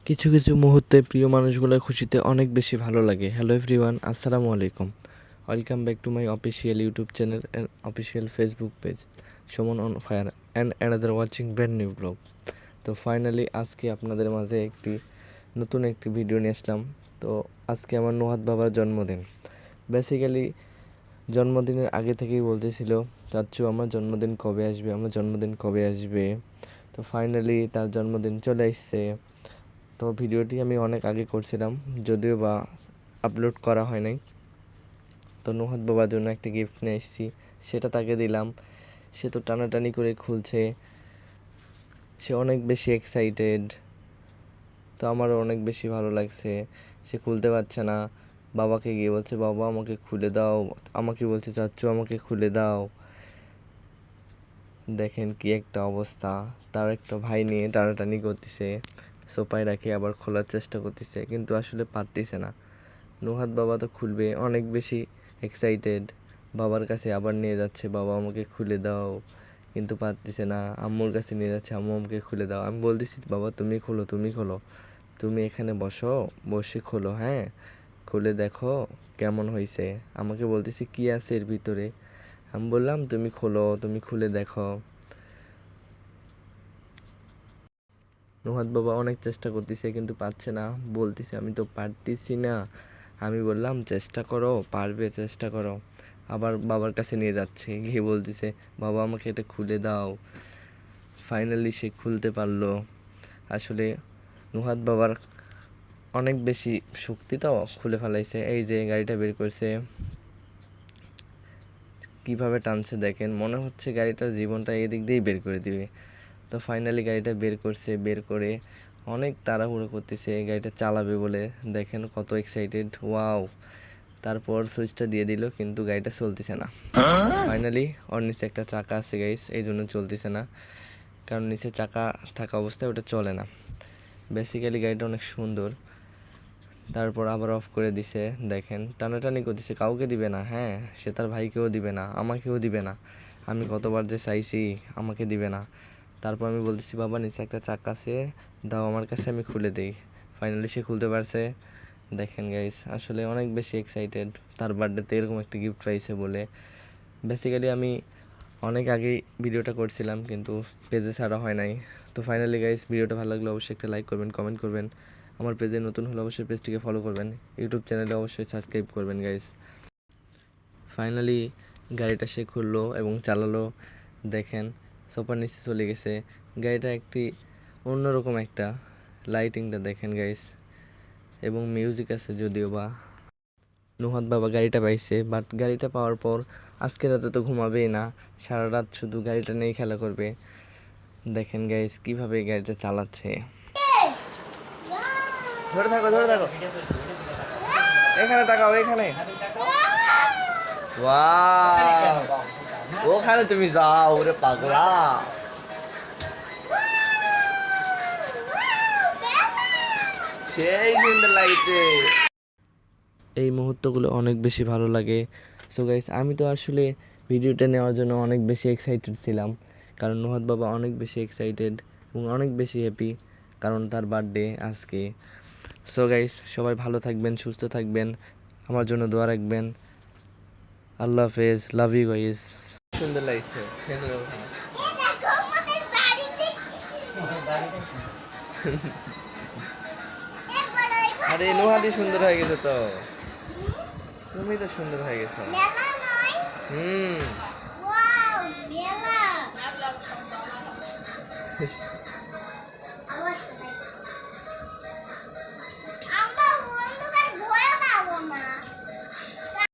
কিছু কিছু মুহূর্তে প্রিয় মানুষগুলোর খুশিতে অনেক বেশি ভালো লাগে। হ্যালো এভরিওয়ান, আসসালামু আলাইকুম। Welcome back to my official YouTube channel and official Facebook page Suman on fire and another watching brand new blog. তো ফাইনালি আজকে আপনাদের মাঝে নতুন একটি ভিডিও নিয়ে আসলাম। তো আজকে আমার নুহাদ বাবার জন্মদিন। বেসিক্যালি জন্মদিনের আগে থেকেই বলতেছিল, চাচ্চু আমার জন্মদিন কবে আসবে, আমার জন্মদিন কবে আসবে। তো ফাইনালি তার জন্মদিন চলে আসছে। তো ভিডিওটি আমি অনেক আগে করছিলাম, যদিও বা আপলোড করা হয় নাই। তো নুহাদ বাবার জন্য একটা গিফট নিয়ে এসেছি, সেটা তাকে দিলাম। সে তো টানাটানি করে খুলছে, সে অনেক বেশি এক্সাইটেড। তো আমারও অনেক বেশি ভালো লাগছে। সে খুলতে পারছে না, বাবাকে গিয়ে বলছে বাবা আমাকে খুলে দাও, আমাকে বলছে চাচ্চু আমাকে খুলে দাও। দেখেন কি একটা অবস্থা। তার একটা ভাই নিয়ে টানাটানি করতেছে, সোপায় রাখে আবার খোলার চেষ্টা করতেছে, কিন্তু আসলে পারতেছে না। নুহাদ বাবা তো খুলবে, অনেক বেশি এক্সাইটেড। বাবার কাছে আবার নিয়ে যাচ্ছে, বাবা আমাকে খুলে দাও, কিন্তু পারতেছে না। আম্মুর কাছে নিয়ে যাচ্ছে, আম্মু আমাকে খুলে দাও। আমি বলতেছি বাবা তুমি খোলো, তুমি খোলো, তুমি এখানে বসো, বসে খোলো, হ্যাঁ খুলে দেখো কেমন হয়েছে। আমাকে বলতেছি কি আছে এর ভিতরে। আমি বললাম তুমি খোলো, তুমি খুলে দেখো। নুহাদ বাবা অনেক চেষ্টা করতেছে কিন্তু পারছে না, বলতেছে আমি তো পারতেছি না। আমি বললাম চেষ্টা করো, পারবে, চেষ্টা করো। আবার বাবার কাছে নিয়ে যাচ্ছে, গিয়ে বলতেছে বাবা আমাকে এটা খুলে দাও। ফাইনালি সে খুলতে পারলো। আসলে নুহাদ বাবার অনেক বেশি শক্তি, তো খুলে ফেলাইছে। এই যে গাড়িটা বের করছে, কিভাবে টানছে দেখেন, মনে হচ্ছে গাড়িটার জীবনটা এদিক দিয়েই বের করে দিবে। তো ফাইনালি গাড়িটা বের করছে, বের করে অনেক তাড়াহুড়ো করতেছে গাড়িটা চালাবে বলে। দেখেন কত এক্সাইটেড, ওয়াও। তারপর সুইচটা দিয়ে দিল, কিন্তু গাড়িটা চলতেছে না। ফাইনালি ওর নিচে একটা চাকা আছে গাইস, এই জন্য চলতেছে না, কারণ নিচে চাকা থাকা অবস্থায় ওটা চলে না। বেসিক্যালি গাড়িটা অনেক সুন্দর। তারপর আবার অফ করে দিছে। দেখেন টানাটানি করতেছে, কাউকে দিবে না, হ্যাঁ সে তার ভাইকেও দিবে না, আমাকেও দিবে না। আমি কতবার যে চাইছি, আমাকে দিবে না। তারপর আমি বলতেছি বাবা নিচে একটা চাকা আছে, দাও আমার কাছে, আমি খুলে দিই। ফাইনালি সে খুলতে পারছে। দেখেন গাইস, আসলে অনেক বেশি এক্সাইটেড তার বার্থডেতে এরকম একটা গিফট পাইছে বলে। বেসিক্যালি আমি অনেক আগেই ভিডিওটা করছিলাম, কিন্তু পেজে ছাড়া হয় নাই। তো ফাইনালি গাইস, ভিডিওটা ভালো লাগলে অবশ্যই একটা লাইক করবেন, কমেন্ট করবেন। আমার পেজে নতুন হলে অবশ্যই পেজটিকে ফলো করবেন, ইউটিউব চ্যানেলে অবশ্যই সাবস্ক্রাইব করবেন গাইস। ফাইনালি গাড়িটা সে খুললো এবং চালালো। দেখেন সোফার নিচে চলে গেছে। গাড়িটা অন্যরকম একটা লাইটিংটা দেখেন গাইস, এবং মিউজিক আছে যদিও বা। নুহাদ বাবা গাড়িটা পাইছে, বাট গাড়িটা পাওয়ার পর আজকে রাতে তো ঘুমাবেই না, সারা রাত শুধু গাড়িটা নিয়েই খেলা করবে। দেখেন গাইস কিভাবে গাড়িটা চালাচ্ছে। ধরে থাকো, ধরে থাকো, এখানে তাকাও, এখানে। ওয়াও, ওখানে তুমি যাও, ওরে পাগলা। সেই সুন্দর লাগছে। এই মুহূর্তগুলো অনেক বেশি ভালো লাগে। সো গাইস, আমি তো আসলে ভিডিওটা নেওয়ার জন্য অনেক বেশি এক্সাইটেড ছিলাম, কারণ নুহাদ বাবা অনেক বেশি এক্সাইটেড এবং অনেক বেশি হ্যাপি, কারণ তার বার্থডে আজকে। সো গাইস, সবাই ভালো থাকবেন, সুস্থ থাকবেন, আমার জন্য দোয়া রাখবেন। আল্লাহ হাফেজ, লাভ ইউ গাইস। সুন্দর লাগছে। আরে নুহাদি সুন্দর হয়ে গেছে তো, তুমি তো সুন্দর হয়ে গেছো। হুম।